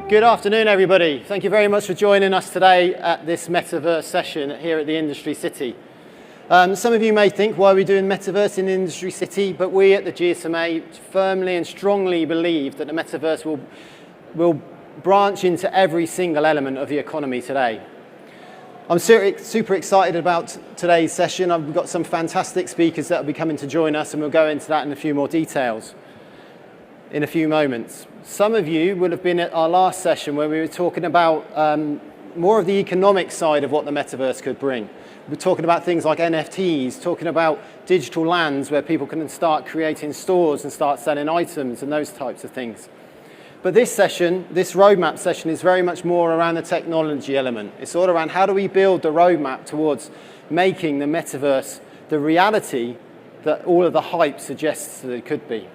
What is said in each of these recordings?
Good afternoon, everybody. Thank you very much for joining us today at this Metaverse session here at the Industry City. Some of you may think, why are we doing Metaverse in the Industry City? But we at the GSMA firmly and strongly believe that the Metaverse will branch into every single element of the economy today. I'm super excited about today's session. We've got some fantastic speakers that will be coming to join us, and we'll go into that in a few more details in a few moments. Some of you will have been at our last session where we were talking about more of the economic side of what the Metaverse could bring. We're talking about things like NFTs, talking about digital lands where people can start creating stores and start selling items and those types of things. But this session, this roadmap session, is very much more around the technology element. It's all around how do we build the roadmap towards making the Metaverse the reality that all of the hype suggests that it could be.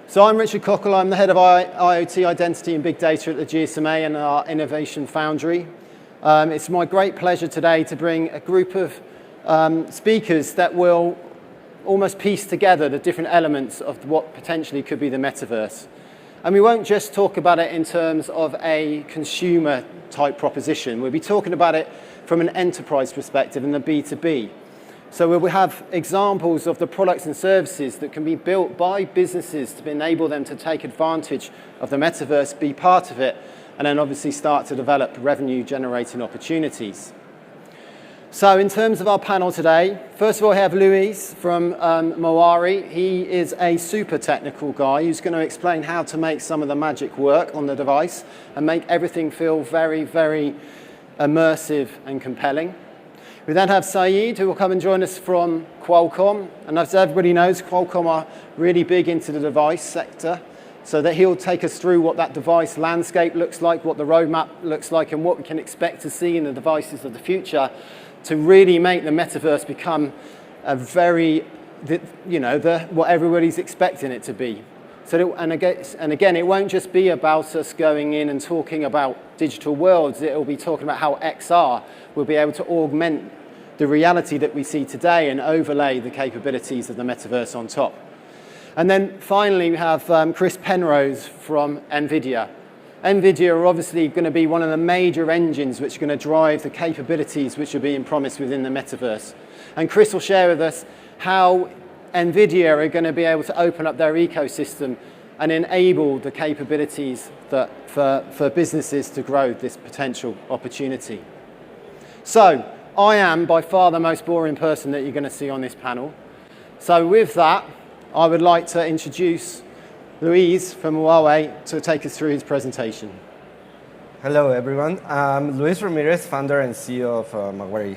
So I'm Richard Cockle. I'm the head of IoT Identity and Big Data at the GSMA and our Innovation Foundry. It's my great pleasure today to bring a group of speakers that will almost piece together the different elements of what potentially could be the Metaverse. And we won't just talk about it in terms of a consumer type proposition. We'll be talking about it from an enterprise perspective in the B2B. So we'll have examples of the products and services that can be built by businesses to enable them to take advantage of the Metaverse, be part of it, and then obviously start to develop revenue-generating opportunities. So in terms of our panel today, first of all, we have Luis from Mawari. He is a super technical guy who's going to explain how to make some of the magic work on the device and make everything feel very, very immersive and compelling. We then have Saeed, who will come and join us from Qualcomm. And as everybody knows, Qualcomm are really big into the device sector, so that he'll take us through what that device landscape looks like, what the roadmap looks like, and what we can expect to see in the devices of the future to really make the Metaverse become a very, what everybody's expecting it to be. So, and again, it won't just be about us going in and talking about digital worlds. It will be talking about how XR will be able to augment the reality that we see today and overlay the capabilities of the Metaverse on top. And then finally, we have Chris Penrose from Nvidia. Nvidia are obviously going to be one of the major engines which are going to drive the capabilities which are being promised within the Metaverse. And Chris will share with us how Nvidia are going to be able to open up their ecosystem and enable the capabilities that for businesses to grow this potential opportunity. So I am by far the most boring person that you're going to see on this panel. So with that, I would like to introduce Luis from Huawei to take us through his presentation. Hello, everyone. I'm Luis Ramirez, founder and CEO of Mawari.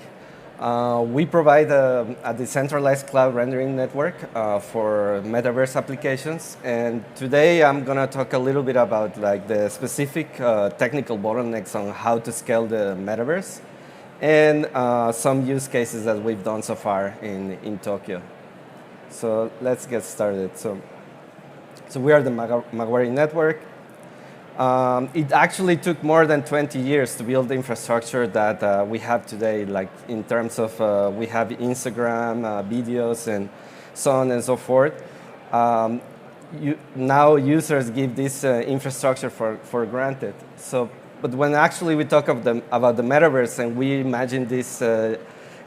We provide a decentralized cloud rendering network for Metaverse applications. And today I'm going to talk a little bit about the specific technical bottlenecks on how to scale the Metaverse and some use cases that we've done so far in Tokyo. So let's get started. So we are the Mawari network. It actually took more than 20 years to build the infrastructure that we have today, like in terms of we have Instagram, videos, and so on and so forth. Now users give this infrastructure for granted. But when actually we talk about the Metaverse and we imagine this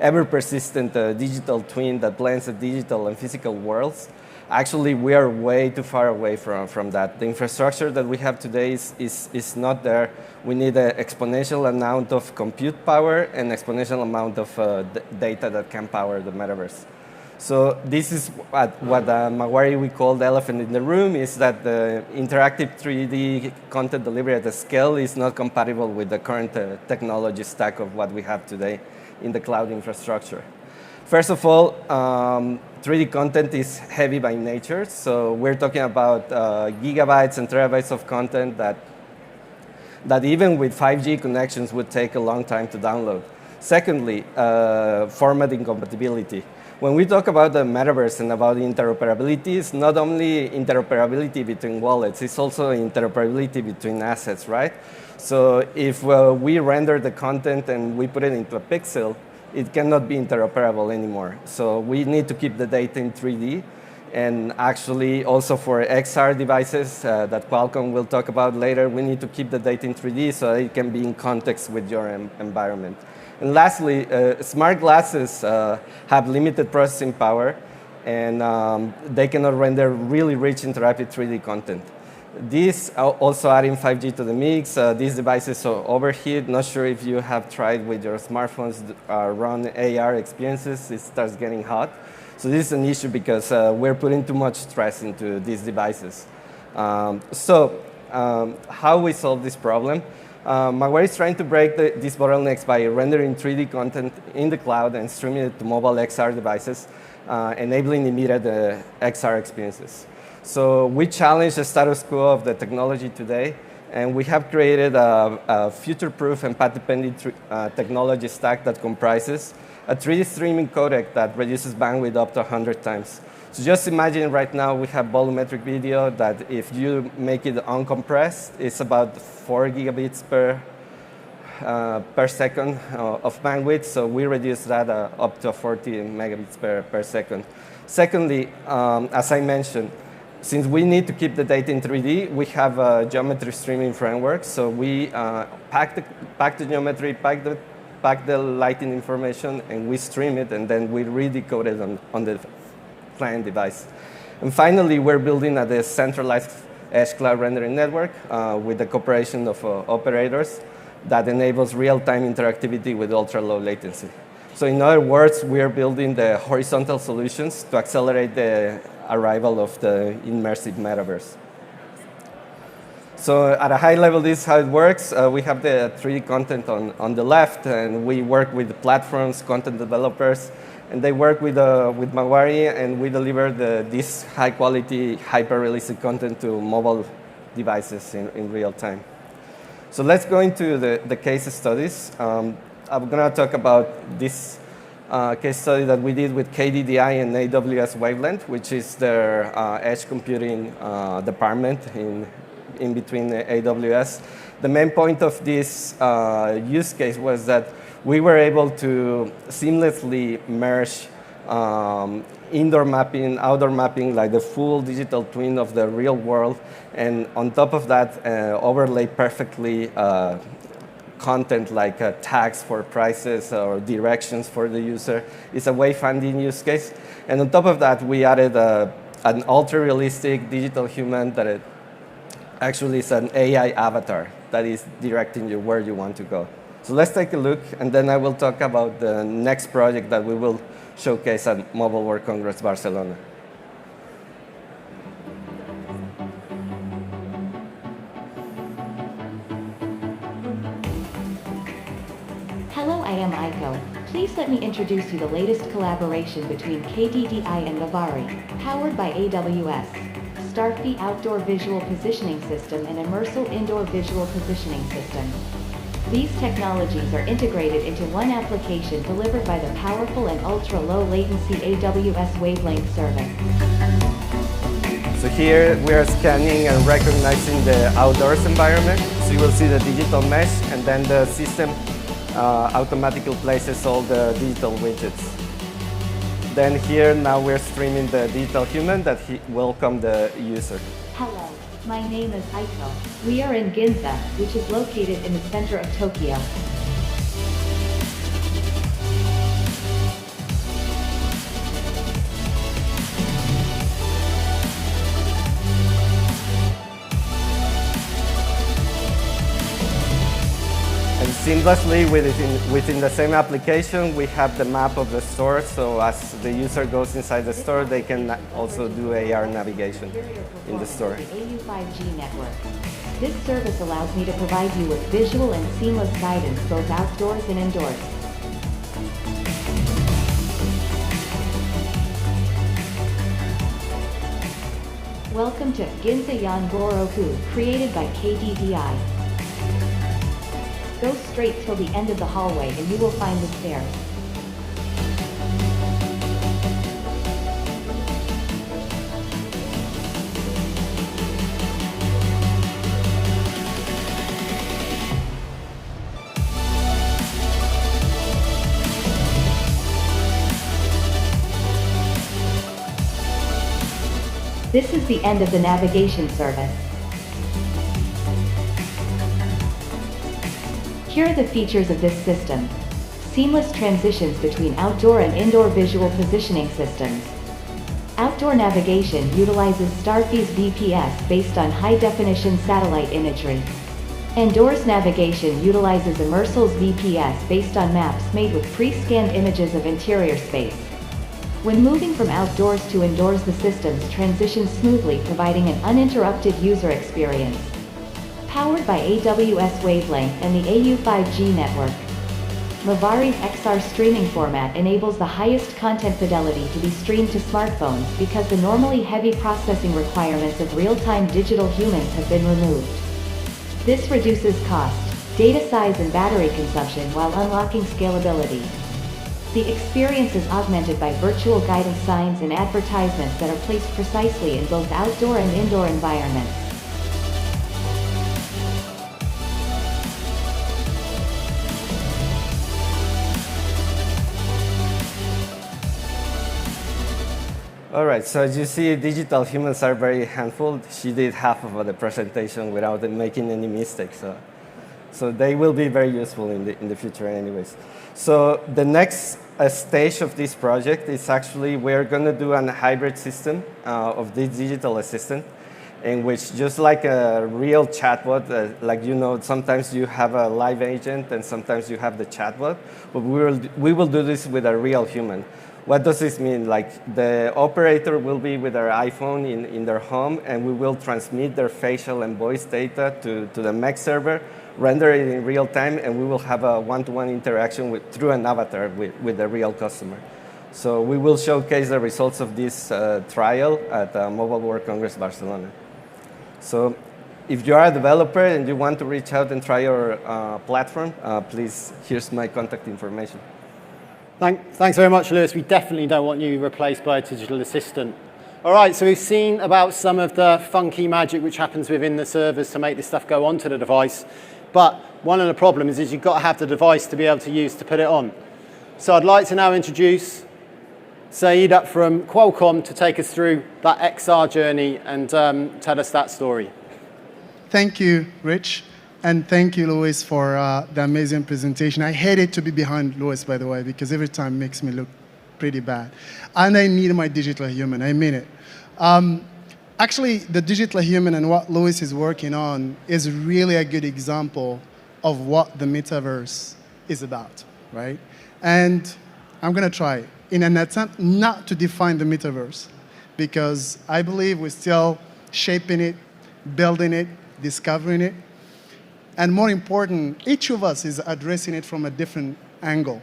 ever-persistent digital twin that blends the digital and physical worlds, actually, we are way too far away from that. The infrastructure that we have today is not there. We need an exponential amount of compute power and exponential amount of data that can power the Metaverse. So this is what Mawari we call the elephant in the room, is that the interactive 3D content delivery at the scale is not compatible with the current technology stack of what we have today in the cloud infrastructure. First of all, 3D content is heavy by nature, so we're talking about gigabytes and terabytes of content that even with 5G connections would take a long time to download. Secondly, format incompatibility. When we talk about the Metaverse and about interoperability, it's not only interoperability between wallets, it's also interoperability between assets, right? So if we render the content and we put it into a pixel, it cannot be interoperable anymore. So we need to keep the data in 3D. And actually, also for XR devices that Qualcomm will talk about later, we need to keep the data in 3D so that it can be in context with your environment. And lastly, smart glasses have limited processing power, and they cannot render really rich interactive 3D content. These also adding 5G to the mix. These devices overheat. Not sure if you have tried with your smartphones run AR experiences. It starts getting hot. So this is an issue because we're putting too much stress into these devices. How we solve this problem? Mawari is trying to break these bottlenecks by rendering 3D content in the cloud and streaming it to mobile XR devices, enabling immediate XR experiences. So we challenge the status quo of the technology today, and we have created a future-proof and patent-pending technology stack that comprises a 3D streaming codec that reduces bandwidth up to 100 times. So just imagine right now we have volumetric video that if you make it uncompressed, it's about 4 gigabits per second of bandwidth. So we reduce that up to 40 megabits per second. Secondly, as I mentioned, since we need to keep the data in 3D, we have a geometry streaming framework. So we pack the geometry, pack the lighting information, and we stream it, and then we redecode it on the client device. And finally, we're building a decentralized edge cloud rendering network with the cooperation of operators that enables real-time interactivity with ultra-low latency. So in other words, we are building the horizontal solutions to accelerate the arrival of the immersive metaverse. So at a high level, this is how it works. We have the 3D content on the left, and we work with the platforms, content developers, and they work with Mawari, and we deliver this high-quality, hyper-realistic content to mobile devices in real time. So let's go into the case studies. I'm going to talk about this case study that we did with KDDI and AWS Wavelength, which is their edge computing department in between AWS. The main point of this use case was that we were able to seamlessly merge indoor mapping, outdoor mapping, like the full digital twin of the real world, and on top of that, overlay perfectly content like tags for prices or directions for the user. It's a wayfinding use case. And on top of that, we added an ultra-realistic digital human that actually is an AI avatar that is directing you where you want to go. So let's take a look, and then I will talk about the next project that we will showcase at Mobile World Congress Barcelona. Hello, I am Aiko. Please let me introduce you the latest collaboration between KDDI and Mawari, powered by AWS. Starkey Outdoor Visual Positioning System and Immersive Indoor Visual Positioning System. These technologies are integrated into one application delivered by the powerful and ultra-low latency AWS Wavelength service. So here we are scanning and recognizing the outdoors environment. So you will see the digital mesh, and then the system automatically places all the digital widgets. Then here now we're streaming the digital human that welcome the user. Hello, my name is Aiko. We are in Ginza, which is located in the center of Tokyo. And seamlessly within the same application, we have the map of the store. So as the user goes inside the store, they can also do AR navigation in the store. The AU5G network. This service allows me to provide you with visual and seamless guidance both outdoors and indoors. Welcome to Ginza Yangoroku, created by KDDI. Go straight till the end of the hallway and you will find the stairs. This is the end of the navigation service. Here are the features of this system. Seamless transitions between outdoor and indoor visual positioning systems. Outdoor navigation utilizes Starphy's VPS based on high-definition satellite imagery. Indoors navigation utilizes Immersal's VPS based on maps made with pre-scanned images of interior space. When moving from outdoors to indoors, the systems transition smoothly, providing an uninterrupted user experience. Powered by AWS Wavelength and the AU 5G network. Mawari's XR streaming format enables the highest content fidelity to be streamed to smartphones because the normally heavy processing requirements of real-time digital humans have been removed. This reduces cost, data size and battery consumption while unlocking scalability. The experience is augmented by virtual guidance signs and advertisements that are placed precisely in both outdoor and indoor environments. All right, so as you see, digital humans are very handful. She did half of the presentation without making any mistakes. So they will be very useful in the future anyways. So the next stage of this project is actually we're going to do a hybrid system of this digital assistant, in which just like a real chatbot, like sometimes you have a live agent and sometimes you have the chatbot, but we will do this with a real human. What does this mean? Like the operator will be with their iPhone in their home, and we will transmit their facial and voice data to the MEC server, render it in real time, and we will have a one-to-one interaction through an avatar with the real customer. So we will showcase the results of this trial at Mobile World Congress Barcelona. So if you are a developer and you want to reach out and try our platform, please, here's my contact information. Thanks very much, Lewis. We definitely don't want you replaced by a digital assistant. All right, so we've seen about some of the funky magic which happens within the servers to make this stuff go onto the device. But one of the problems is you've got to have the device to be able to use to put it on. So I'd like to now introduce Saeed up from Qualcomm to take us through that XR journey and tell us that story. Thank you, Rich. And thank you, Louis, for the amazing presentation. I hated to be behind Louis, by the way, because every time it makes me look pretty bad. And I need my digital human, I mean it. Actually, the digital human and what Louis is working on is really a good example of what the metaverse is about, right? And I'm going to try in an attempt not to define the metaverse, because I believe we're still shaping it, building it, discovering it. And more important, each of us is addressing it from a different angle.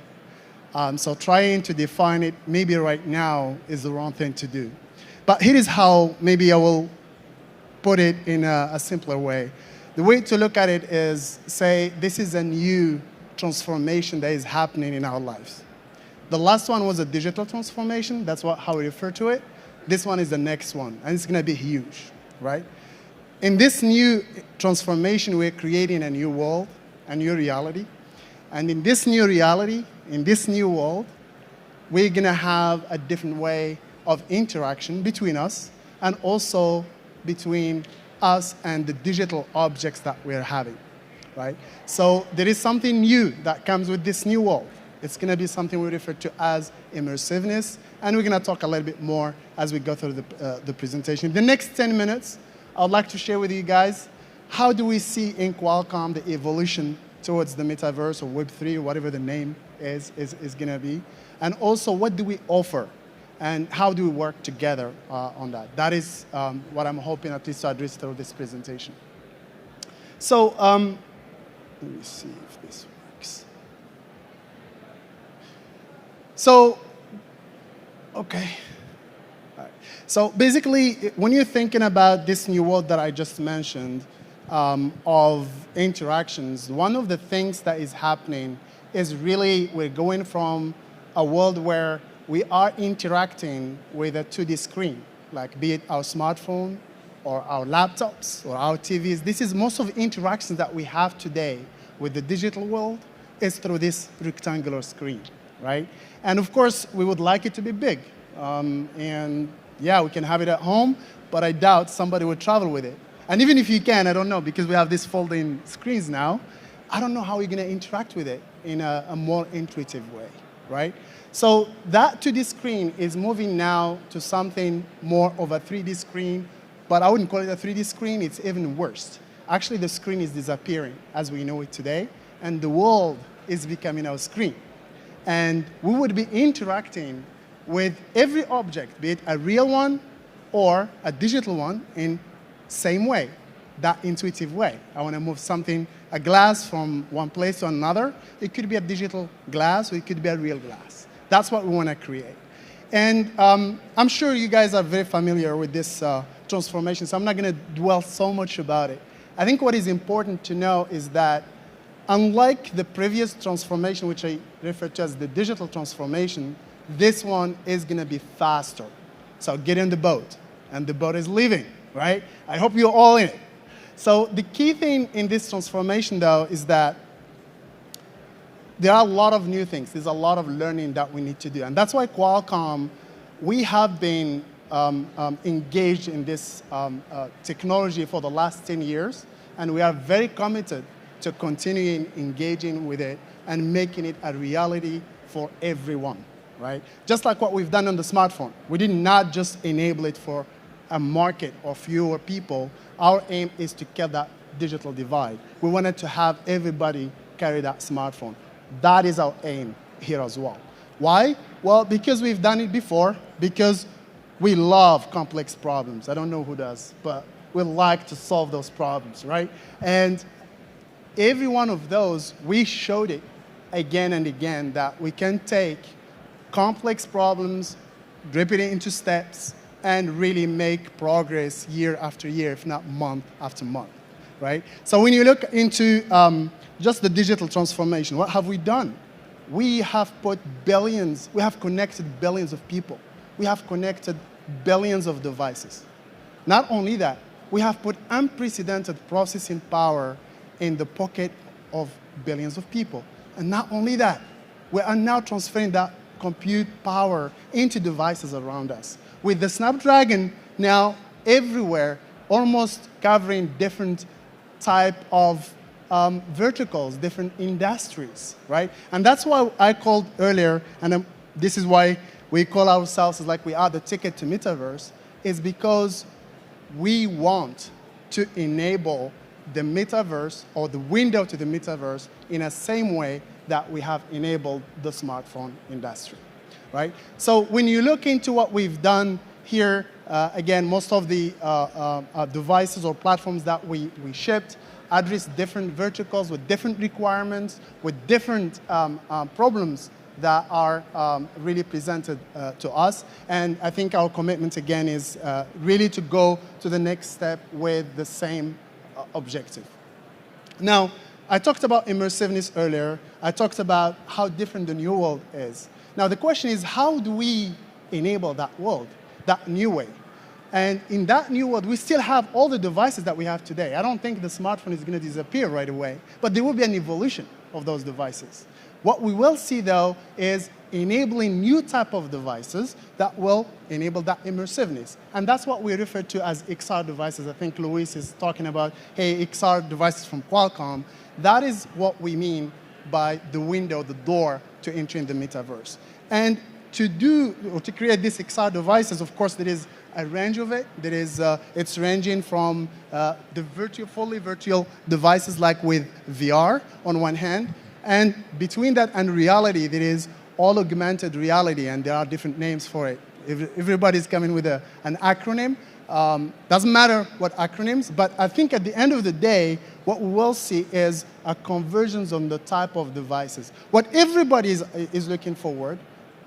So trying to define it maybe right now is the wrong thing to do. But here is how maybe I will put it in a simpler way. The way to look at it is, say, this is a new transformation that is happening in our lives. The last one was a digital transformation. That's how we refer to it. This one is the next one, and it's going to be huge, right? In this new transformation, we're creating a new world, a new reality. And in this new reality, in this new world, we're going to have a different way of interaction between us and also between us and the digital objects that we're having, right? So there is something new that comes with this new world. It's going to be something we refer to as immersiveness, and we're going to talk a little bit more as we go through the presentation. The next 10 minutes, I'd like to share with you guys how do we see in Qualcomm the evolution towards the metaverse or Web3 or whatever the name is going to be, and also what do we offer and how do we work together on that. That is what I'm hoping at least to address through this presentation. So let me see if this works. So, okay. So basically, when you're thinking about this new world that I just mentioned of interactions, one of the things that is happening is really we're going from a world where we are interacting with a 2D screen, like be it our smartphone or our laptops or our TVs. This is most of the interactions that we have today with the digital world is through this rectangular screen, right? And of course, we would like it to be big. And Yeah, we can have it at home, but I doubt somebody would travel with it. And even if you can, I don't know, because we have these folding screens now, I don't know how you're going to interact with it in a more intuitive way, right? So that 2D screen is moving now to something more of a 3D screen, but I wouldn't call it a 3D screen, it's even worse. Actually, the screen is disappearing as we know it today, and the world is becoming our screen. And we would be interacting with every object, be it a real one or a digital one, in same way, that intuitive way. I want to move something, a glass from one place to another. It could be a digital glass or it could be a real glass. That's what we want to create. And I'm sure you guys are very familiar with this transformation, so I'm not going to dwell so much about it. I think what is important to know is that unlike the previous transformation, which I refer to as the digital transformation, this one is going to be faster. So get in the boat, and the boat is leaving, right? I hope you're all in it. So the key thing in this transformation, though, is that there are a lot of new things. There's a lot of learning that we need to do. And that's why Qualcomm, we have been engaged in this technology for the last 10 years, and we are very committed to continuing engaging with it and making it a reality for everyone, right? Just like what we've done on the smartphone. We did not just enable it for a market or fewer people. Our aim is to kill that digital divide. We wanted to have everybody carry that smartphone. That is our aim here as well. Why? Well, because we've done it before, because we love complex problems. I don't know who does, but we like to solve those problems, right? And every one of those, we showed it again and again that we can take complex problems, drip it into steps, and really make progress year after year, if not month after month, right? So when you look into just the digital transformation, what have we done? We have put billions, we have connected billions of people. We have connected billions of devices. Not only that, we have put unprecedented processing power in the pocket of billions of people. And not only that, we are now transferring that compute power into devices around us. With the Snapdragon now everywhere, almost covering different type of verticals, different industries, right? And that's why I called earlier, and this is why we call ourselves like we are the ticket to Metaverse, is because we want to enable the Metaverse or the window to the Metaverse in the same way that we have enabled the smartphone industry, right? So when you look into what we've done here, again, most of the devices or platforms that we shipped address different verticals with different requirements, with different problems that are really presented to us. And I think our commitment, again, is really to go to the next step with the same objective. Now, I talked about immersiveness earlier. I talked about how different the new world is. Now, the question is, how do we enable that world, that new way? And in that new world, we still have all the devices that we have today. I don't think the smartphone is going to disappear right away, but there will be an evolution of those devices. What we will see, though, is enabling new type of devices that will enable that immersiveness. And that's what we refer to as XR devices. I think Luis is talking about, hey, XR devices from Qualcomm. That is what we mean by the window, the door to entering the metaverse. And to do, or to create these XR devices, of course, there is a range of it. There is, it's ranging from the fully virtual devices like with VR on one hand, and between that and reality, there is all augmented reality, and there are different names for it. Everybody's coming with an acronym. Doesn't matter what acronyms, but I think at the end of the day, what we will see is a convergence on the type of devices. What everybody is looking forward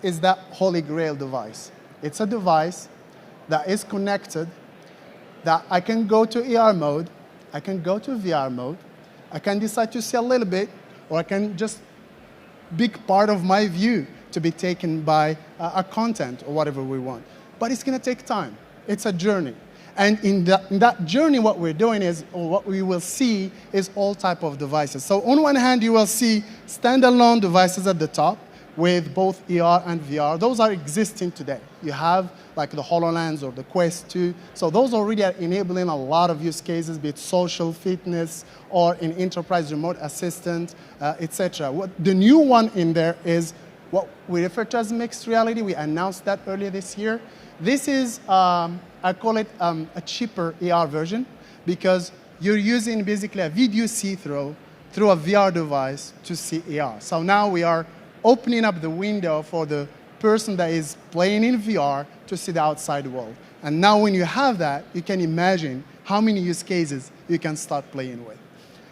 is that holy grail device. It's a device that is connected, that I can go to AR mode, I can go to VR mode, I can decide to see a little bit, or I can just big part of my view to be taken by a content or whatever we want. But it's going to take time. It's a journey. And in that journey, what we're doing is, or what we will see, is all type of devices. So on one hand, you will see standalone devices at the top, with both AR and VR. Those are existing today. You have like the HoloLens or the Quest 2. So those already are enabling a lot of use cases, be it social, fitness, or in enterprise remote assistant, etc. The new one in there is what we refer to as mixed reality. We announced that earlier this year. This is, I call it a cheaper AR version because you're using basically a video see-through through a VR device to see AR. So now we are opening up the window for the person that is playing in VR to see the outside world. And now when you have that, you can imagine how many use cases you can start playing with.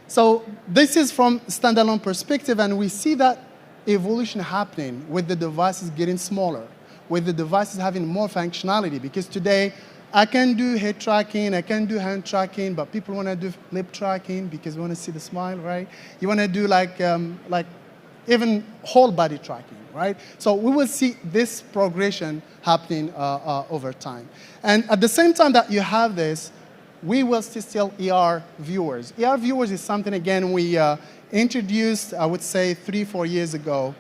So this is from standalone perspective, and we see that evolution happening with the devices getting smaller, with the devices having more functionality, because today I can do head tracking, I can do hand tracking, but people want to do lip tracking because they want to see the smile, right? You want to do like even whole body tracking, right? So we will see this progression happening over time. And at the same time that you have this, we will still AR viewers. AR viewers is something, again, we introduced, I would say, 3-4 years ago,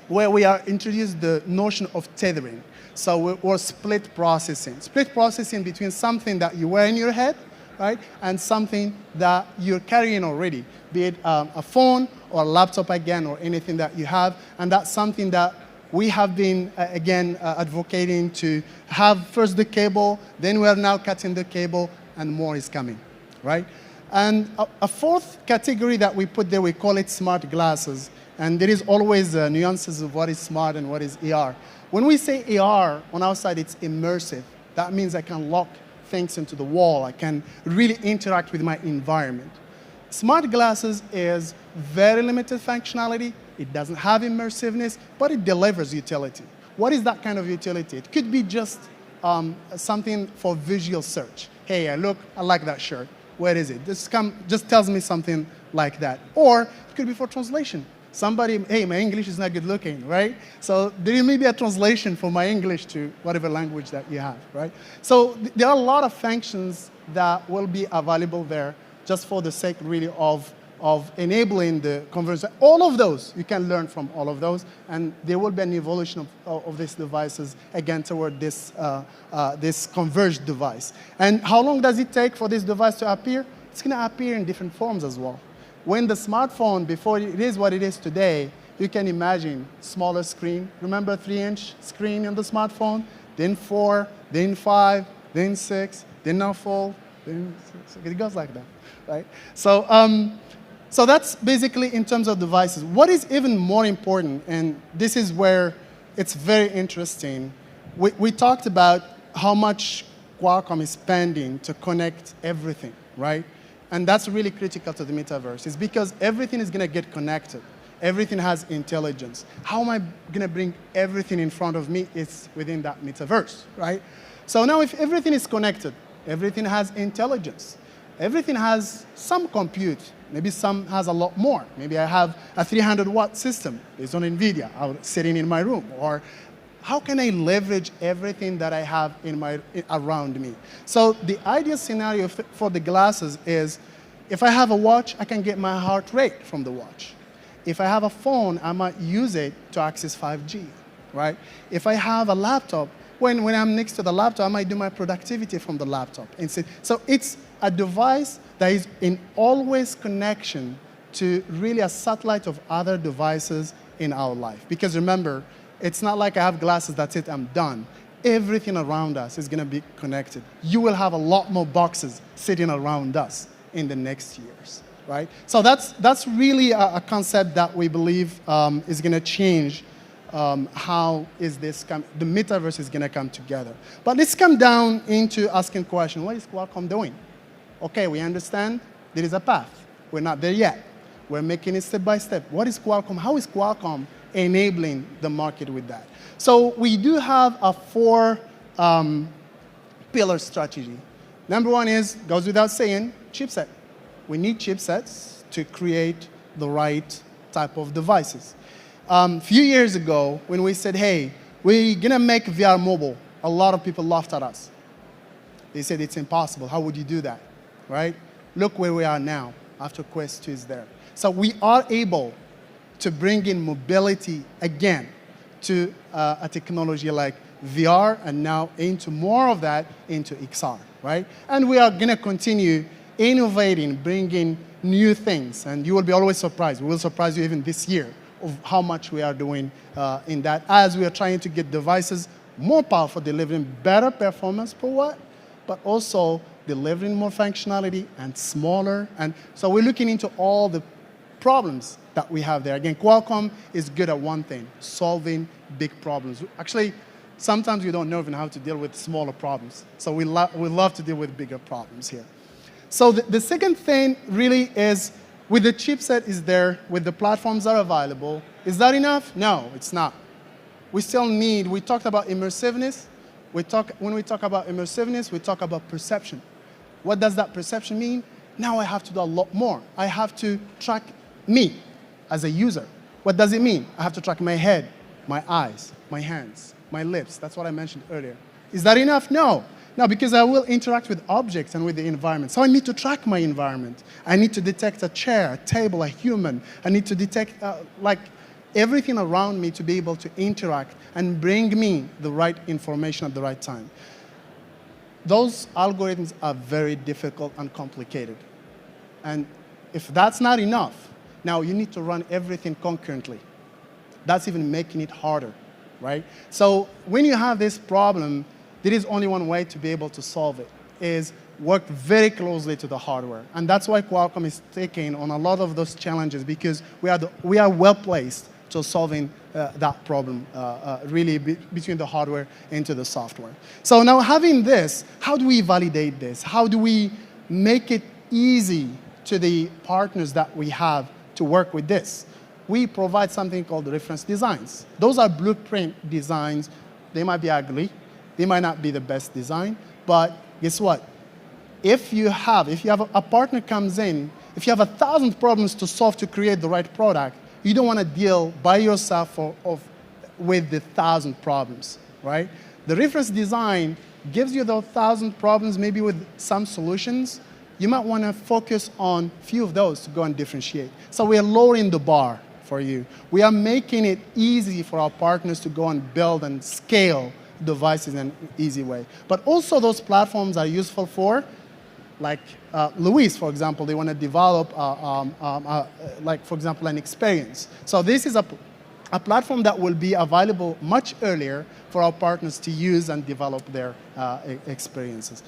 where we are introduced the notion of tethering. So we're split processing. Split processing between something that you wear in your head, right, and something that you're carrying already, be it a phone or a laptop again, or anything that you have. And that's something that we have been, again, advocating to have first the cable, then we are now cutting the cable, and more is coming, right? And a fourth category that we put there, we call it smart glasses. And there is always nuances of what is smart and what is AR. When we say AR, on our side, it's immersive. That means I can lock things into the wall. I can really interact with my environment. Smart glasses is very limited functionality. It doesn't have immersiveness, but it delivers utility. What is that kind of utility? It could be just something for visual search. Hey, I like that shirt. Where is it? Just tells me something like that. Or it could be for translation. Somebody, hey, my English is not good looking, right? So there may be a translation for my English to whatever language that you have, right? So there are a lot of functions that will be available there just for the sake really of enabling the conversion. All of those, you can learn from all of those, and there will be an evolution of these devices, again, toward this, this converged device. And how long does it take for this device to appear? It's going to appear in different forms as well. When the smartphone, before it is what it is today, you can imagine smaller screen. Remember 3-inch screen on the smartphone? Then 4, then 5, then 6, then now fold, then 6. It goes like that, right? So, so that's basically in terms of devices. What is even more important, and this is where it's very interesting, we talked about how much Qualcomm is spending to connect everything, right? And that's really critical to the metaverse. It's because everything is going to get connected. Everything has intelligence. How am I going to bring everything in front of me? It's within that metaverse, right? So now if everything is connected, everything has intelligence, everything has some compute, maybe some has a lot more. Maybe I have a 300-watt system based on Nvidia sitting in my room. Or how can I leverage everything that I have around me? So the ideal scenario for the glasses is, if I have a watch, I can get my heart rate from the watch. If I have a phone, I might use it to access 5G, right? If I have a laptop, when I'm next to the laptop, I might do my productivity from the laptop. So it's a device that is in always connection to really a satellite of other devices in our life. Because remember, it's not like I have glasses, that's it, I'm done. Everything around us is going to be connected. You will have a lot more boxes sitting around us in the next years, right? So that's really a concept that we believe is going to change how is this the metaverse is going to come together. But let's come down into asking question, what is Qualcomm doing? Okay, we understand there is a path. We're not there yet. We're making it step by step. What is Qualcomm? How is Qualcomm enabling the market with that? So we do have a 4-pillar strategy. Number one is, goes without saying, chipset. We need chipsets to create the right type of devices. A few years ago, when we said, hey, we're going to make VR mobile, a lot of people laughed at us. They said, it's impossible. How would you do that, right? Look where we are now after Quest 2 is there. So we are able to bring in mobility again to a technology like VR, and now into more of that into XR, right? And we are going to continue innovating, bringing new things, and you will be always surprised. We will surprise you even this year of how much we are doing in that, as we are trying to get devices more powerful, delivering better performance per watt, but also delivering more functionality and smaller. And so we're looking into all the problems that we have there. Again, Qualcomm is good at one thing, solving big problems. Actually, sometimes we don't know even how to deal with smaller problems. So we love to deal with bigger problems here. So the second thing really is, with the chipset is there, with the platforms that are available, is that enough? No, it's not. We still need, we talked about immersiveness. When we talk about immersiveness, we talk about perception. What does that perception mean? Now I have to do a lot more. I have to track me as a user. What does it mean? I have to track my head, my eyes, my hands, my lips. That's what I mentioned earlier. Is that enough? No. No, because I will interact with objects and with the environment. So I need to track my environment. I need to detect a chair, a table, a human. I need to detect everything around me to be able to interact and bring me the right information at the right time. Those algorithms are very difficult and complicated. And if that's not enough, now you need to run everything concurrently. That's even making it harder, right? So when you have this problem, there is only one way to be able to solve it, is work very closely to the hardware. And that's why Qualcomm is taking on a lot of those challenges, because we are well placed to solving that problem, really between the hardware into the software. So now having this, how do we validate this? How do we make it easy to the partners that we have to work with this? We provide something called reference designs. Those are blueprint designs. They might be ugly. They might not be the best design, but guess what? If you have a partner comes in, if you have 1,000 problems to solve to create the right product, you don't want to deal by yourself with the 1,000 problems, right? The reference design gives you those 1,000 problems, maybe with some solutions. You might want to focus on a few of those to go and differentiate. So we are lowering the bar for you. We are making it easy for our partners to go and build and scale devices in an easy way. But also those platforms are useful for, like Luis, for example, they want to develop, like, for example, an experience. So this is a platform that will be available much earlier for our partners to use and develop their experiences.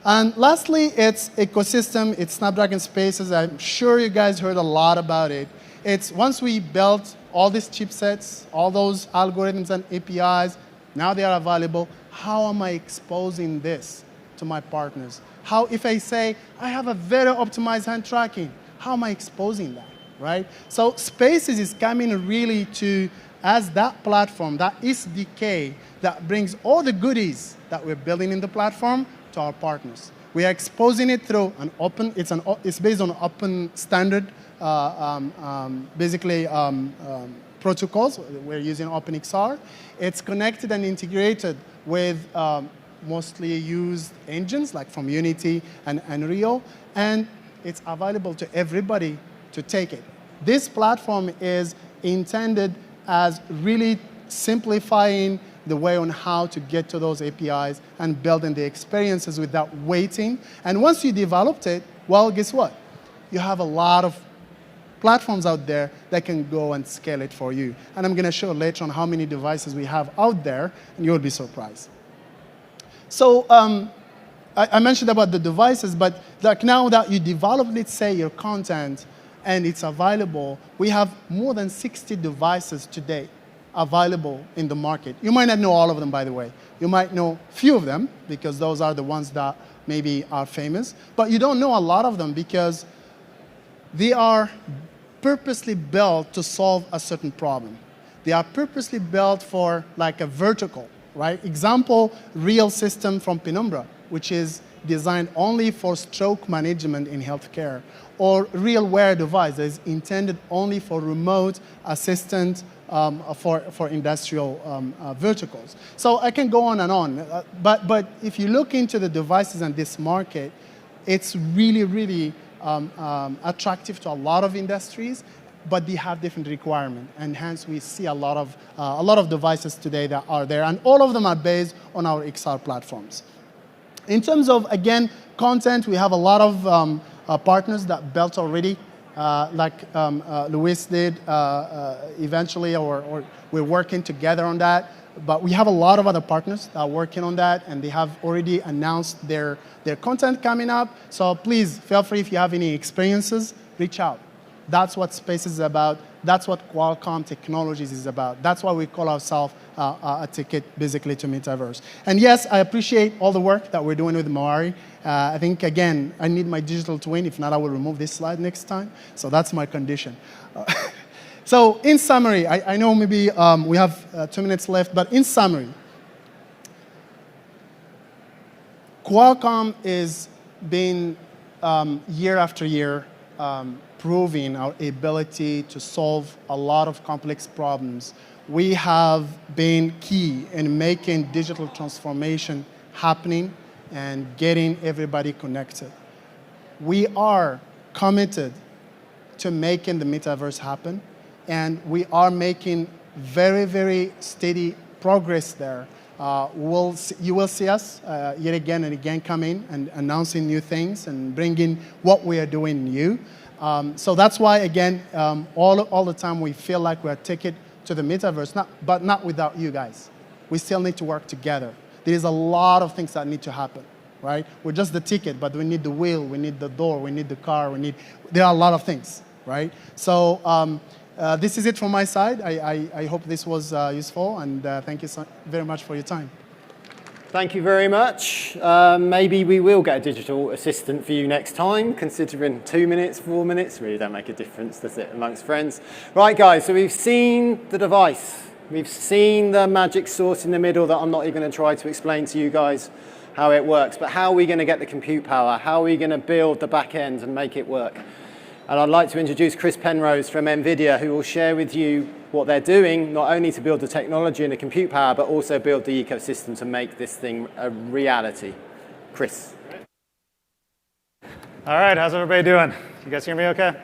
And lastly, it's ecosystem, it's Snapdragon Spaces. I'm sure you guys heard a lot about it. It's once we built all these chipsets, all those algorithms and APIs, now they are available. How am I exposing this to my partners? How, if I say, I have a very optimized hand tracking, how am I exposing that, right? So Spaces is coming really to, as that platform, that SDK that brings all the goodies that we're building in the platform to our partners. We are exposing it through an open, it's based on open standard, protocols. We're using OpenXR. It's connected and integrated with mostly used engines, like from Unity and Unreal, and it's available to everybody to take it. This platform is intended as really simplifying the way on how to get to those APIs and building the experiences without waiting. And once you developed it, well, guess what? You have a lot of platforms out there that can go and scale it for you. And I'm going to show later on how many devices we have out there, and you'll be surprised. So I mentioned about the devices, but like now that you develop, let's say, your content, and it's available, we have more than 60 devices today available in the market. You might not know all of them, by the way. You might know a few of them, because those are the ones that maybe are famous. But you don't know a lot of them because they are purposely built to solve a certain problem. They are purposely built for like a vertical, right? Example, Real system from Penumbra, which is designed only for stroke management in healthcare, or Real Wear device that is intended only for remote assistant for industrial verticals. So I can go on and on, but if you look into the devices in this market, it's really, really attractive to a lot of industries, but they have different requirements, and hence we see a lot of devices today that are there, and all of them are based on our XR platforms. In terms of, again, content, we have a lot of partners that built already, like Luis did eventually, or we're working together on that. But we have a lot of other partners that are working on that, and they have already announced their content coming up. So please, feel free, if you have any experiences, reach out. That's what Space is about. That's what Qualcomm Technologies is about. That's why we call ourselves a ticket, basically, to Metaverse. And yes, I appreciate all the work that we're doing with Mawari. I think, again, I need my digital twin. If not, I will remove this slide next time. So that's my condition. So in summary, I know maybe we have 2 minutes left, but in summary, Qualcomm is being, year after year, proving our ability to solve a lot of complex problems. We have been key in making digital transformation happening and getting everybody connected. We are committed to making the metaverse happen, and we are making very, very steady progress there. You will see us yet again and again come in and announcing new things and bringing what we are doing new. So that's why, again, all the time we feel like we're a ticket to the metaverse, but not without you guys. We still need to work together. There is a lot of things that need to happen, right? We're just the ticket, but we need the wheel, we need the door, we need the car, there are a lot of things, right? So this is it from my side. I hope this was useful, and thank you so very much for your time. Thank you very much. Maybe we will get a digital assistant for you next time, considering 2 minutes, 4 minutes really don't make a difference, does it, amongst friends? Right, guys, so we've seen the device. We've seen the magic source in the middle that I'm not even going to try to explain to you guys how it works, but how are we going to get the compute power? How are we going to build the back end and make it work? And I'd like to introduce Chris Penrose from Nvidia, who will share with you what they're doing, not only to build the technology and the compute power, but also build the ecosystem to make this thing a reality. Chris. All right, how's everybody doing? You guys hear me okay?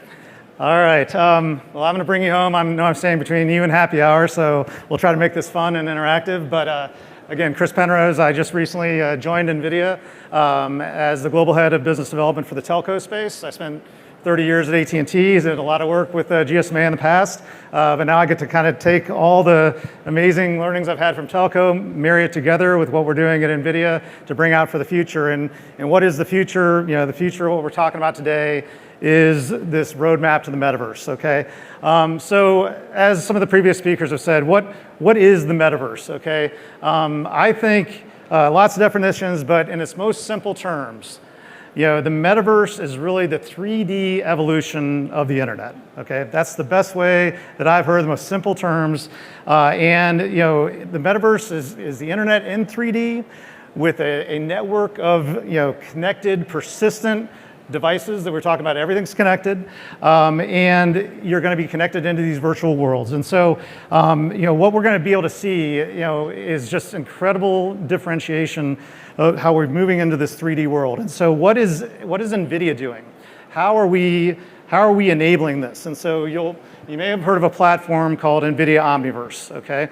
All right, well, I'm going to bring you home. I know I'm staying between you and happy hour, so we'll try to make this fun and interactive. But again, Chris Penrose, I just recently joined Nvidia as the global head of business development for the telco space. I spent 30 years at AT&T, did a lot of work with GSMA in the past, but now I get to kind of take all the amazing learnings I've had from telco, marry it together with what we're doing at Nvidia to bring out for the future. And what is the future? You know, the future, what we're talking about today is this roadmap to the metaverse, okay? So as some of the previous speakers have said, what is the metaverse, okay? I think lots of definitions, but in its most simple terms, you know, the metaverse is really the 3D evolution of the internet, okay? That's the best way that I've heard, the most simple terms. And, you know, the metaverse is the internet in 3D with a network of, you know, connected, persistent devices that we're talking about. Everything's connected, and you're going to be connected into these virtual worlds. And so, you know, what we're going to be able to see, you know, is just incredible differentiation of how we're moving into this 3D world. And so, what is Nvidia doing? How are we enabling this? And so, you may have heard of a platform called Nvidia Omniverse. Okay.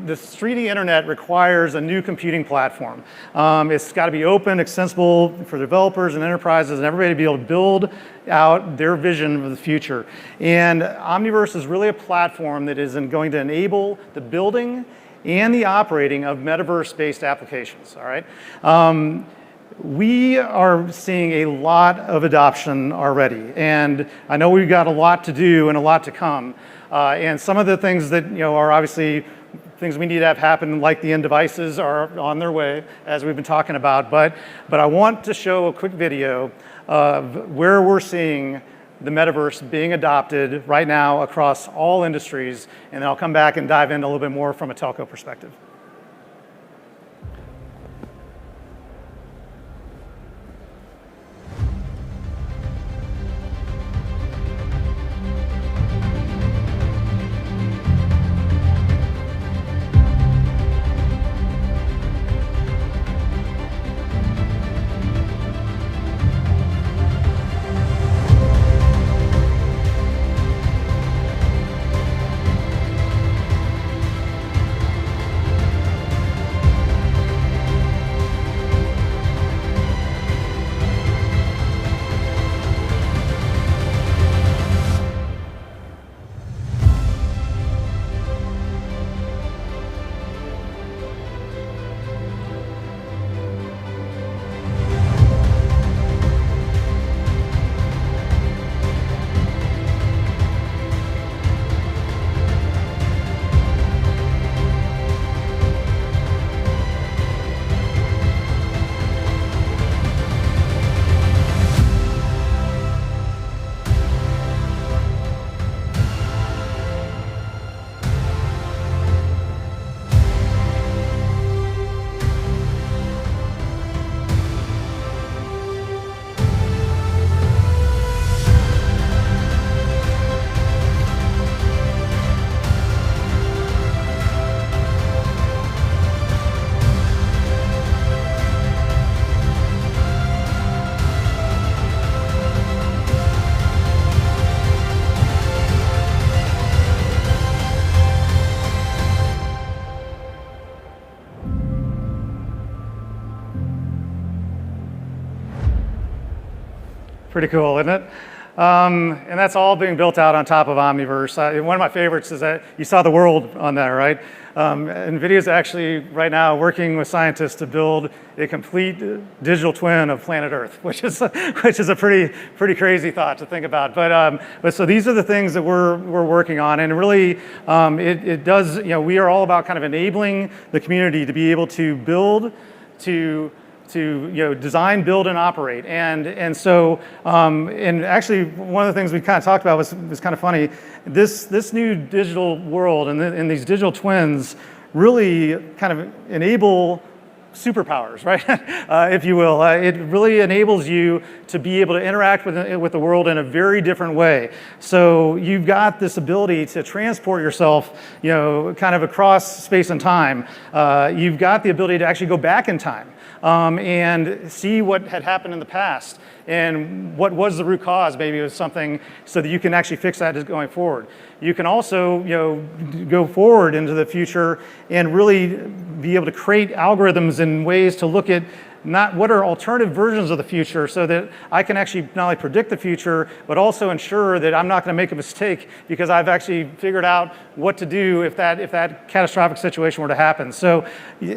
This 3D internet requires a new computing platform. It's got to be open, accessible for developers and enterprises and everybody to be able to build out their vision of the future. And Omniverse is really a platform that is going to enable the building and the operating of metaverse-based applications, all right? We are seeing a lot of adoption already, and I know we've got a lot to do and a lot to come. And some of the things that, you know, are obviously things we need to have happen, like the end devices, are on their way, as we've been talking about. But I want to show a quick video of where we're seeing the metaverse being adopted right now across all industries, and then I'll come back and dive in a little bit more from a telco perspective. Pretty cool, isn't it? And that's all being built out on top of Omniverse. One of my favorites is that you saw the world on that, right? Nvidia is actually right now working with scientists to build a complete digital twin of planet Earth, which is a pretty crazy thought to think about. But so these are the things that we're working on, and really it does. We are all about kind of enabling the community to be able to build, to design, build, and operate. And so actually one of the things we kind of talked about was kind of funny. This new digital world and these digital twins really kind of enable superpowers, right? If you will. It really enables you to be able to interact with the world in a very different way. So you've got this ability to transport yourself, kind of across space and time. You've got the ability to actually go back in time. And see what had happened in the past and what was the root cause, maybe it was something, so that you can actually fix that going forward. You can also go forward into the future and really be able to create algorithms and ways to look at not what are alternative versions of the future, so that I can actually not only predict the future, but also ensure that I'm not going to make a mistake because I've actually figured out what to do if that catastrophic situation were to happen. So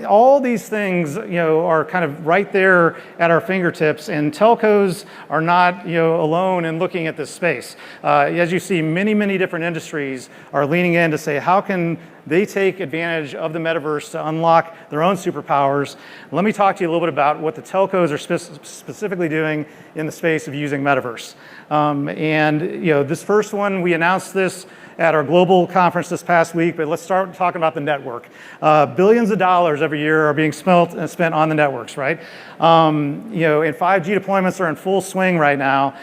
all these things are kind of right there at our fingertips, and telcos are not alone in looking at this space. As you see, many different industries are leaning in to say, how can they take advantage of the metaverse to unlock their own superpowers? Let me talk to you a little bit about what the telcos are specifically doing in the space of using metaverse. This first one, we announced this at our global conference this past week, but let's start talking about the network. Billions of dollars every year are being spent on the networks, right? And 5G deployments are in full swing right now.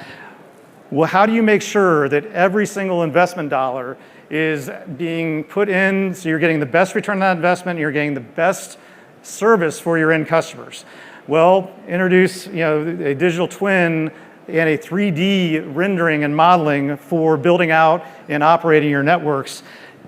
Well, how do you make sure that every single investment dollar is being put in so you're getting the best return on that investment, you're getting the best service for your end customers? Well, introduce a digital twin and a 3D rendering and modeling for building out and operating your networks.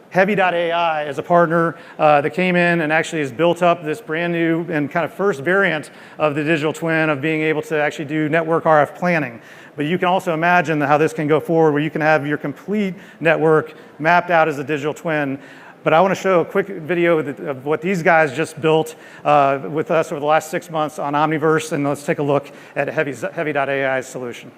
Heavy.ai is a partner that came in and actually has built up this brand new and kind of first variant of the digital twin of being able to actually do network RF planning. But you can also imagine how this can go forward, where you can have your complete network mapped out as a digital twin. But I want to show a quick video of what these guys just built with us over the last 6 months on Omniverse, and let's take a look at Heavy.ai's solution.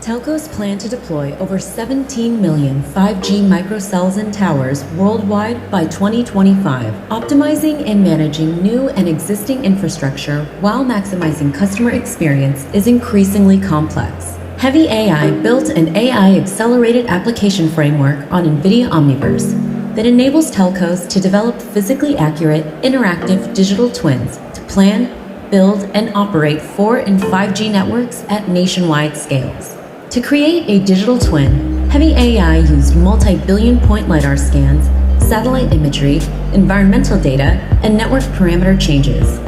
Telcos plan to deploy over 17 million 5G microcells and towers worldwide by 2025, optimizing and managing new and existing infrastructure while maximizing customer experience is increasingly complex. Heavy AI built an AI-accelerated application framework on Nvidia Omniverse that enables telcos to develop physically accurate, interactive digital twins to plan, build, and operate 4 and 5G networks at nationwide scales. To create a digital twin, Heavy AI used multi-billion point LiDAR scans, satellite imagery, environmental data, and network parameter changes.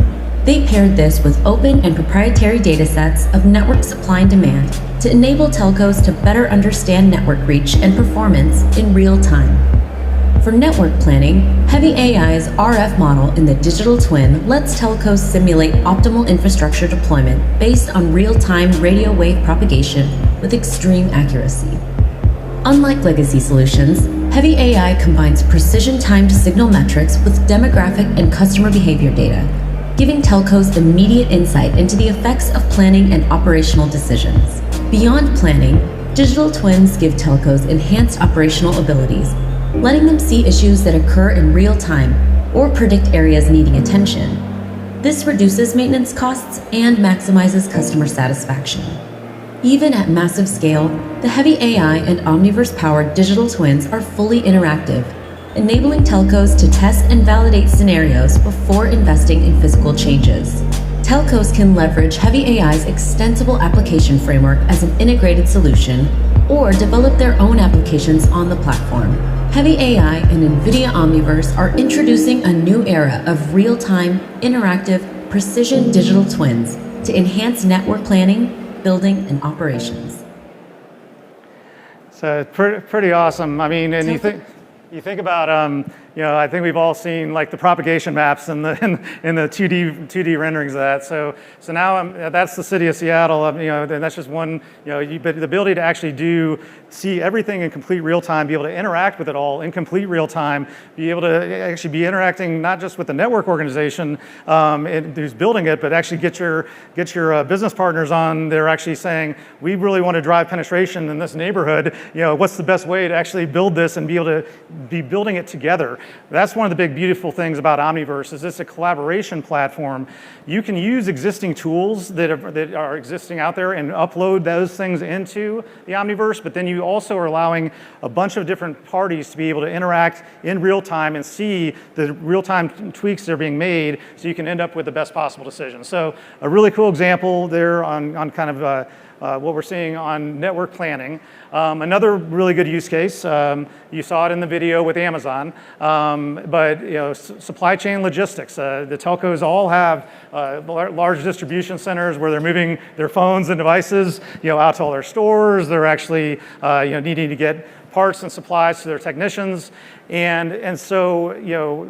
They paired this with open and proprietary datasets of network supply and demand to enable telcos to better understand network reach and performance in real time. For network planning, Heavy AI's RF model in the digital twin lets telcos simulate optimal infrastructure deployment based on real-time radio wave propagation with extreme accuracy. Unlike legacy solutions, Heavy AI combines precision timed signal metrics with demographic and customer behavior data, giving telcos immediate insight into the effects of planning and operational decisions. Beyond planning, digital twins give telcos enhanced operational abilities, letting them see issues that occur in real time or predict areas needing attention. This reduces maintenance costs and maximizes customer satisfaction. Even at massive scale, the Heavy AI and Omniverse-powered digital twins are fully interactive, enabling telcos to test and validate scenarios before investing in physical changes. Telcos can leverage Heavy AI's extensible application framework as an integrated solution or develop their own applications on the platform. Heavy AI and Nvidia Omniverse are introducing a new era of real-time, interactive, precision digital twins to enhance network planning, building, and operations. So pretty awesome. I mean, and you think about I think we've all seen like the propagation maps and the 2D renderings of that. So now that's the city of Seattle. And that's just one. But the ability to actually see everything in complete real time, be able to interact with it all in complete real time, be able to actually be interacting not just with the network organization who's building it, but actually get your business partners on. They're actually saying, we really want to drive penetration in this neighborhood. What's the best way to actually build this and be able to be building it together? That's one of the big beautiful things about Omniverse is it's a collaboration platform. You can use existing tools that are existing out there and upload those things into the Omniverse, but then you also are allowing a bunch of different parties to be able to interact in real time and see the real-time tweaks that are being made so you can end up with the best possible decision. So a really cool example there on kind of what we're seeing on network planning. Another really good use case, you saw it in the video with Amazon, but supply chain logistics. The telcos all have large distribution centers where they're moving their phones and devices out to all their stores. They're actually needing to get parts and supplies to their technicians. And so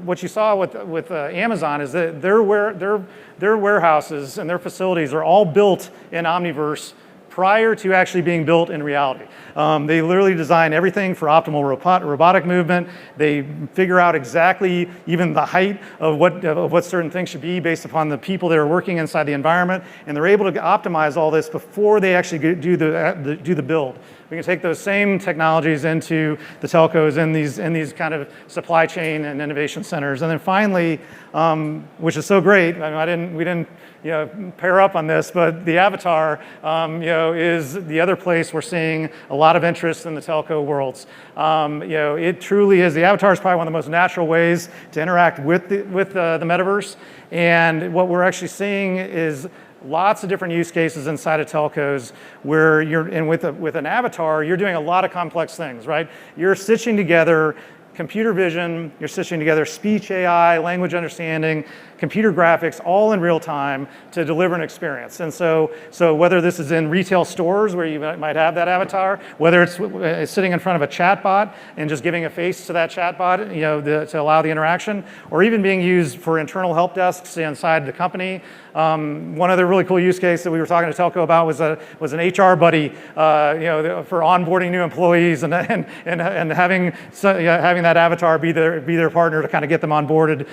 what you saw with Amazon is that their warehouses and their facilities are all built in Omniverse prior to actually being built in reality. They literally design everything for optimal robotic movement. They figure out exactly even the height of what certain things should be based upon the people that are working inside the environment, and they're able to optimize all this before they actually do the build. We can take those same technologies into the telcos in these kind of supply chain and innovation centers. And then finally, which is so great, we didn't pair up on this, but the avatar is the other place we're seeing a lot of interest in the telco worlds. It truly is, the avatar is probably one of the most natural ways to interact with the metaverse. And what we're actually seeing is lots of different use cases inside of telcos where with an avatar, you're doing a lot of complex things, right? You're stitching together computer vision, you're stitching together speech AI, language understanding, computer graphics, all in real time to deliver an experience. And so whether this is in retail stores where you might have that avatar, whether it's sitting in front of a chatbot and just giving a face to that chatbot, to allow the interaction, or even being used for internal help desks inside the company. One other really cool use case that we were talking to Telco about was an HR buddy, for onboarding new employees and having that avatar be their partner to kind of get them onboarded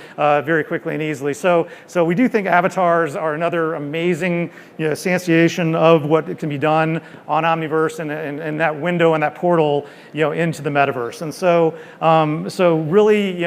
very quickly and easily. So we do think avatars are another amazing instantiation of what can be done on Omniverse and that window and that portal into the metaverse. And so really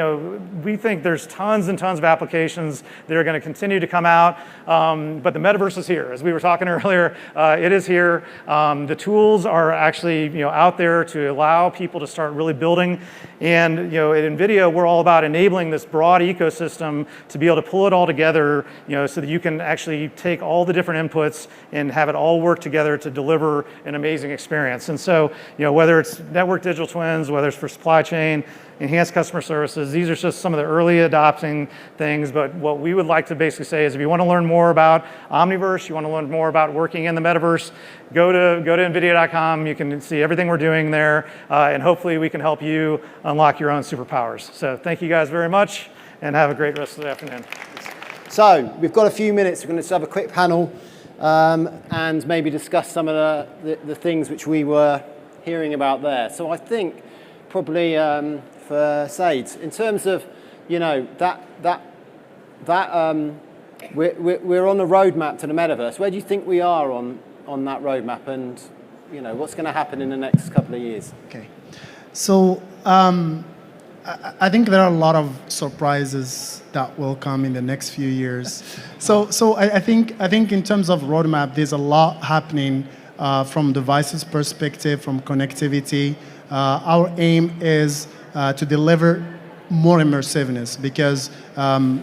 we think there's tons and tons of applications that are going to continue to come out. But the metaverse is here. As we were talking earlier, it is here. The tools are actually out there to allow people to start really building. And at Nvidia, we're all about enabling this broad ecosystem to be able to pull it all together, so that you can actually take all the different inputs and have it all work together to deliver an amazing experience. And so, whether it's network digital twins, whether it's for supply chain, enhanced customer services, these are just some of the early adopting things. But what we would like to basically say is if you want to learn more about Omniverse, you want to learn more about working in the metaverse, go to NVIDIA.com. You can see everything we're doing there, and hopefully we can help you unlock your own superpowers. So thank you guys very much, and have a great rest of the afternoon. So we've got a few minutes. We're going to have a quick panel and maybe discuss some of the things which we were hearing about there. So I think probably for Said, in terms of we're on the roadmap to the metaverse. Where do you think we are on that roadmap, and what's going to happen in the next couple of years? Okay, so I think there are a lot of surprises that will come in the next few years. So I think in terms of roadmap, there's a lot happening from devices perspective, from connectivity. Our aim is to deliver more immersiveness because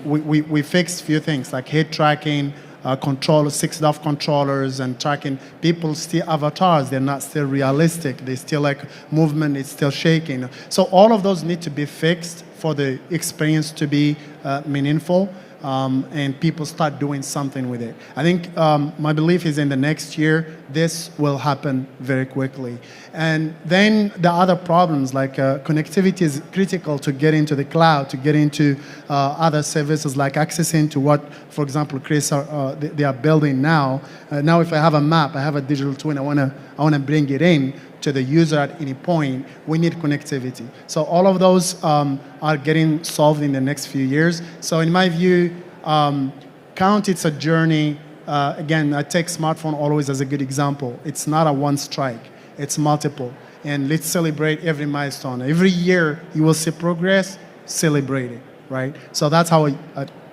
we fixed a few things like head tracking, 6DoF controllers, and tracking. People still avatars, they're not still realistic. They still like movement, it's still shaking. So all of those need to be fixed for the experience to be meaningful. and people start doing something with it. I think my belief is in the next year, this will happen very quickly. And then the other problems like connectivity is critical to get into the cloud, to get into other services like accessing to what, for example, Chris, they are building now. Now if I have a map, I have a digital twin, I want to bring it in to the user at any point, we need connectivity. So all of those are getting solved in the next few years. So in my view, count it's a journey. Again, I take smartphone always as a good example. It's not a one strike, it's multiple. And let's celebrate every milestone. Every year you will see progress, celebrate it, right? So that's how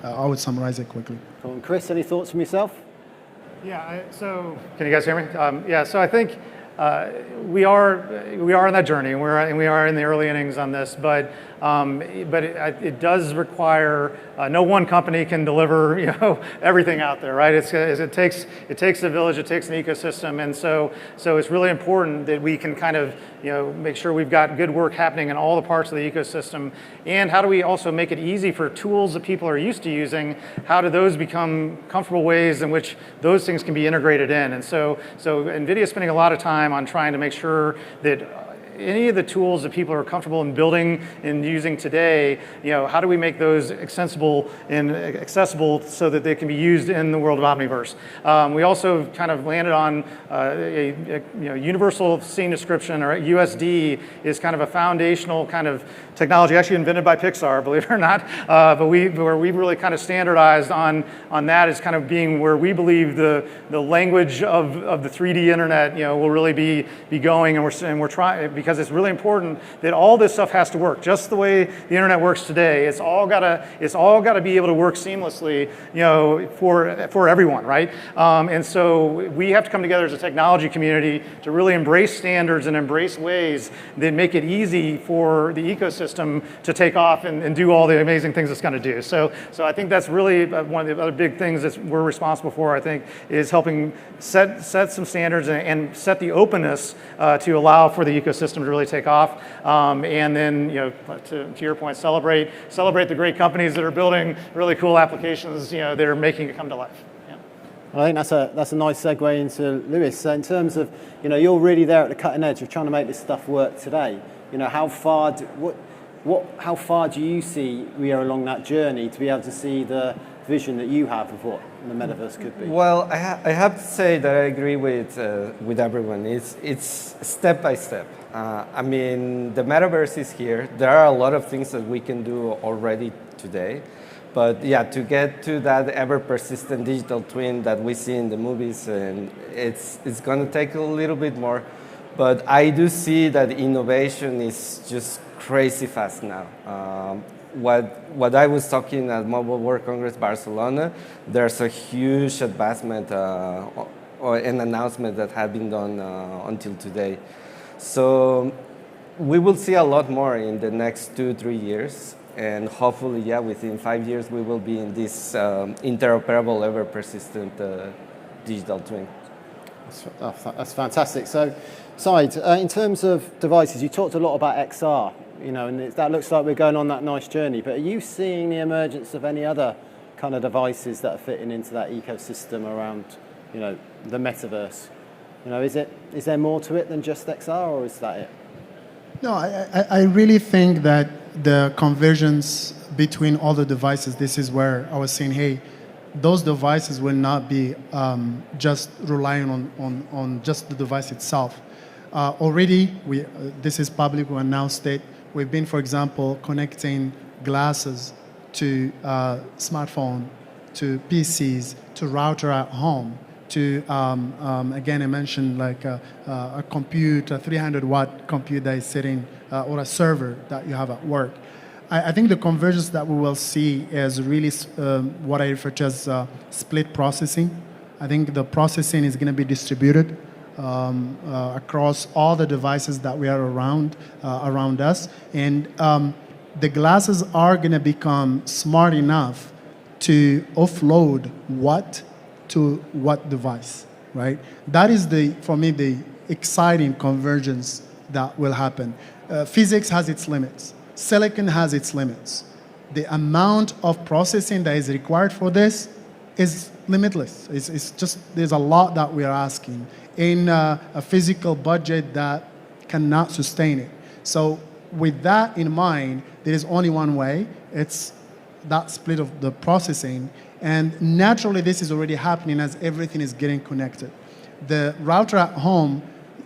I would summarize it quickly. Cool. And Chris, any thoughts from yourself? Yeah, so can you guys hear me? Yeah, so I think we are on that journey, and we are in the early innings on this, but it does require no one company can deliver everything out there, right? It takes a village, it takes an ecosystem, and so it's really important that we can kind of make sure we've got good work happening in all the parts of the ecosystem. And how do we also make it easy for tools that people are used to using? How do those become comfortable ways in which those things can be integrated in? And so NVIDIA is spending a lot of time on trying to make sure that any of the tools that people are comfortable in building and using today, how do we make those extensible and accessible so that they can be used in the world of Omniverse? We also kind of landed on a universal scene description, or USD, is kind of a foundational kind of technology, actually invented by Pixar, believe it or not. But where we've really kind of standardized on that as kind of being where we believe the language of the 3D internet, will really be going, and we're trying, because it's really important that all this stuff has to work just the way the internet works today. It's all gotta be able to work seamlessly, for everyone, right? And so we have to come together as a technology community to really embrace standards and embrace ways that make it easy for the ecosystem to take off and do all the amazing things it's going to do. So I think that's really one of the other big things that we're responsible for, I think, is helping set some standards and set the openness to allow for the ecosystem to really take off. And then, to your point, celebrate the great companies that are building really cool applications, that are making it come to life. Yeah. I think that's a nice segue into Lewis. So in terms of, you're really there at the cutting edge of trying to make this stuff work today. How far do you see we are along that journey to be able to see the vision that you have of what the metaverse could be? Well, I have to say that I agree with everyone. It's step by step. I mean, the metaverse is here. There are a lot of things that we can do already today. But yeah, to get to that ever-persistent digital twin that we see in the movies, and it's going to take a little bit more. But I do see that innovation is just crazy fast now. What I was talking at Mobile World Congress Barcelona, there's a huge advancement or an announcement that had been done until today. So we will see a lot more in the next 2-3 years. And hopefully, within 5 years, we will be in this interoperable, ever-persistent digital twin. That's fantastic. So, Said, in terms of devices, you talked a lot about XR, and that looks like we're going on that nice journey. But are you seeing the emergence of any other kind of devices that are fitting into that ecosystem around, the metaverse? Is there more to it than just XR, or is that it? No, I really think that the convergence between all the devices, this is where I was saying, hey, those devices will not be just relying on just the device itself. Already, this is public, we announced it. We've been, for example, connecting glasses to smartphone, to PCs, to router at home, to, again, I mentioned like a computer, a 300-watt computer that is sitting, or a server that you have at work. I think the convergence that we will see is really what I refer to as split processing. I think the processing is going to be distributed across all the devices that we are around us. And the glasses are going to become smart enough to offload what to what device, right? That is, for me, the exciting convergence that will happen. Physics has its limits. Silicon has its limits. the amount of processing that is required for this is limitless. It's just, there's a lot that we are asking in a physical budget that cannot sustain it. So with that in mind, there is only one way. It's that split of the processing. And naturally, this is already happening as everything is getting connected. The router at home,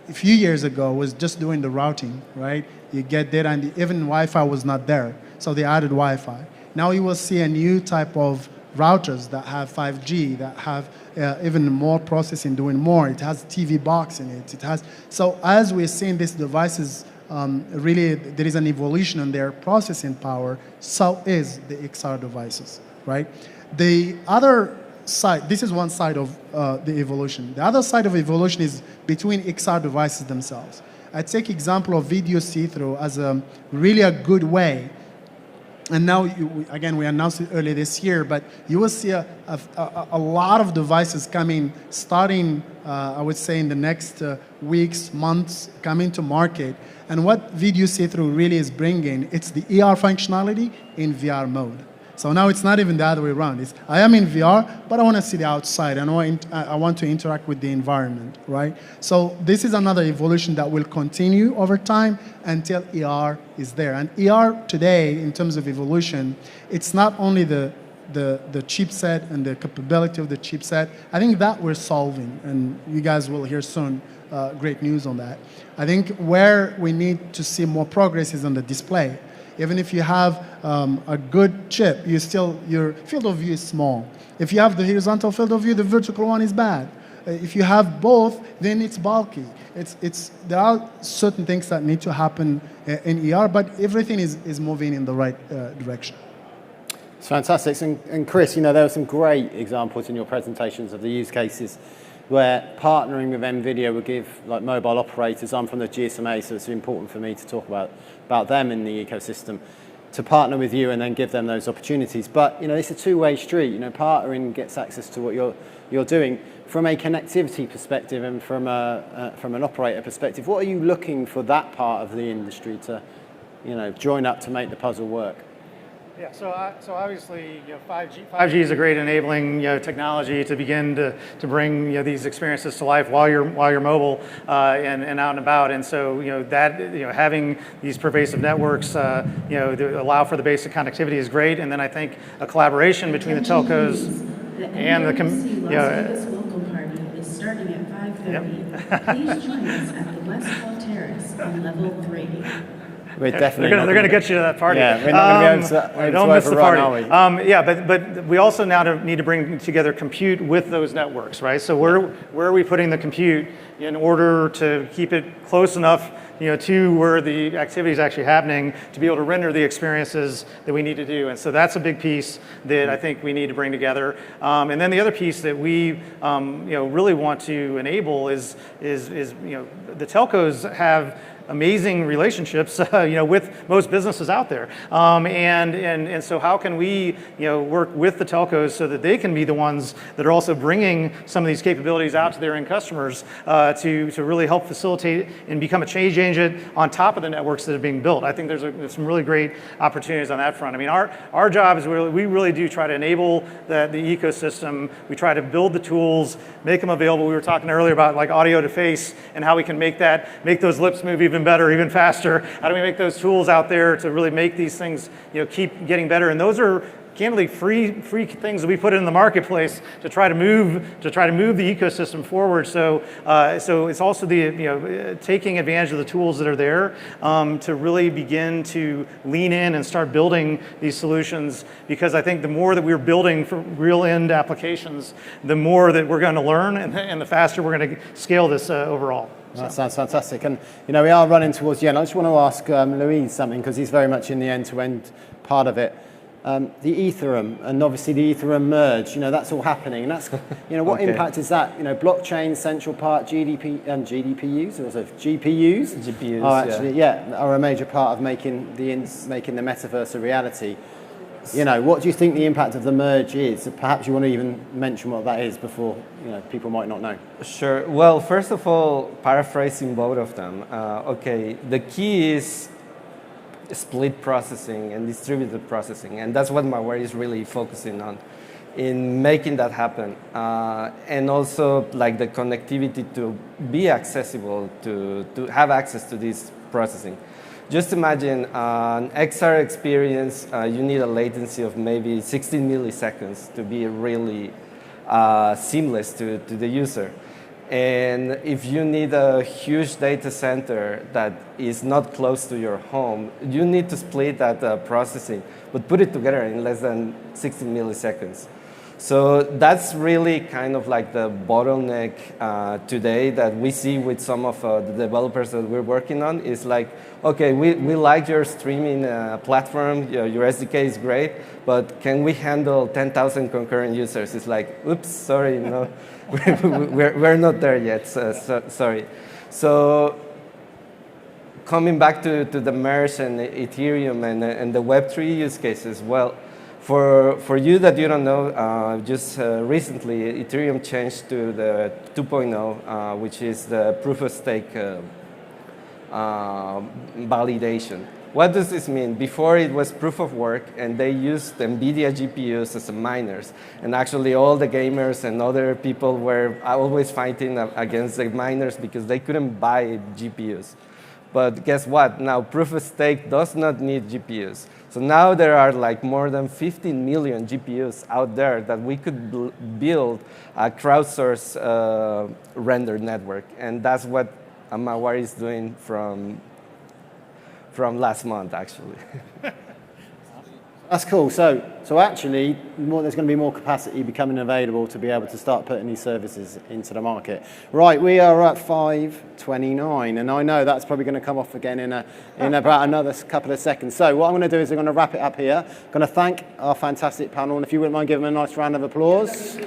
a few years ago, was just doing the routing, right? You get data, and even Wi-Fi was not there. So they added Wi-Fi. Now you will see a new type of routers that have 5G, that have even more processing, doing more. It has TV box in it. It has, so as we're seeing these devices, really there is an evolution in their processing power, so is the XR devices, right? The other side, this is one side of the evolution. The other side of evolution is between XR devices themselves. I take example of video see-through as a really a good way. And now, again, we announced it earlier this year, but you will see a lot of devices coming, starting, I would say, in the next weeks, months, coming to market. And what video see-through really is bringing, it's the ER functionality in VR mode. So now it's not even the other way around. It's, I am in VR, but I want to see the outside. I want to interact with the environment, right? So this is another evolution that will continue over time until ER is there. And ER today, in terms of evolution, it's not only the chipset and the capability of the chipset. I think that we're solving, and you guys will hear soon great news on that. I think where we need to see more progress is on the display. Even if you have a good chip, your field of view is small. If you have the horizontal field of view, the vertical one is bad. If you have both, then it's bulky. There are certain things that need to happen in ER, but everything is moving in the right direction. It's fantastic. And Chris, there were some great examples in your presentations of the use cases where partnering with Nvidia would give like mobile operators, I'm from the GSMA, so it's important for me to talk about them in the ecosystem, to partner with you and then give them those opportunities. But it's a two-way street. Partnering gets access to what you're doing. From a connectivity perspective and from an operator perspective, what are you looking for that part of the industry to join up to make the puzzle work? Yeah, so obviously, 5G is a great enabling technology to begin to bring these experiences to life while you're mobile and out and about. And so having these pervasive networks that allow for the basic connectivity is great. And then I think a collaboration between the telcos and the welcome party is starting at 5:30. Yep. Please join us at the West Hall Terrace on level 3. We're definitely they're going to get you to that party. Yeah, we're not going to be able to don't miss the party. Are we? But we also now need to bring together compute with those networks, right? So where are we putting the compute in order to keep it close enough to where the activity is actually happening to be able to render the experiences that we need to do. And so that's a big piece that I think we need to bring together. And then the other piece that we really want to enable is the telcos have amazing relationships, with most businesses out there, and so how can we, work with the telcos so that they can be the ones that are also bringing some of these capabilities out to their end customers to really help facilitate and become a change agent on top of the networks that are being built. I think there's some really great opportunities on that front. I mean, our job is we really do try to enable the ecosystem. We try to build the tools, make them available. We were talking earlier about like audio to face and how we can make those lips move even better, even faster. How do we make those tools out there to really make these things, keep getting better? And those are candidly free things that we put in the marketplace to try to move the ecosystem forward. So it's also the taking advantage of the tools that are there to really begin to lean in and start building these solutions, because I think the more that we're building for real end applications, the more that we're going to learn and the faster we're going to scale this overall. That sounds fantastic. And we are running towards the end. I just want to ask Louise something, because he's very much in the end-to-end part of it. The Ethereum and obviously the Ethereum merge, that's all happening. And that's, what impact is that? Blockchain, central part, GPUs, or also GPUs? GPUs, are actually, are a major part of making the metaverse a reality. What do you think the impact of the merge is? Perhaps you want to even mention what that is before, people might not know. Sure. Well, first of all, paraphrasing both of them. The key is split processing and distributed processing. And that's what Mawari is really focusing on, in making that happen. And also like the connectivity to be accessible, to have access to this processing. Just imagine an XR experience, you need a latency of maybe 16 milliseconds to be really seamless to the user. And if you need a huge data center that is not close to your home, you need to split that processing, but put it together in less than 16 milliseconds. So that's really kind of like the bottleneck today that we see with some of the developers that we're working on. Is like, okay, we like your streaming platform, your SDK is great, but can we handle 10,000 concurrent users? It's like, oops, sorry, no, we're not there yet, sorry. So coming back to the Merge and Ethereum and the Web3 use cases, well, for you that you don't know, just recently Ethereum changed to the 2.0, which is the proof of stake validation. What does this mean? Before it was proof of work, and they used Nvidia GPUs as miners. And actually all the gamers and other people were always fighting against the miners because they couldn't buy GPUs. But guess what? Now proof of stake does not need GPUs. So now there are like more than 15 million GPUs out there that we could build a crowdsourced render network. And that's what Mawari is doing from last month, actually. That's cool. So actually, there's going to be more capacity becoming available to be able to start putting these services into the market. Right, we are at 5:29, and I know that's probably going to come off again in about another couple of seconds. So what I'm going to do is I'm going to wrap it up here. I'm going to thank our fantastic panel, and if you wouldn't mind giving them a nice round of applause.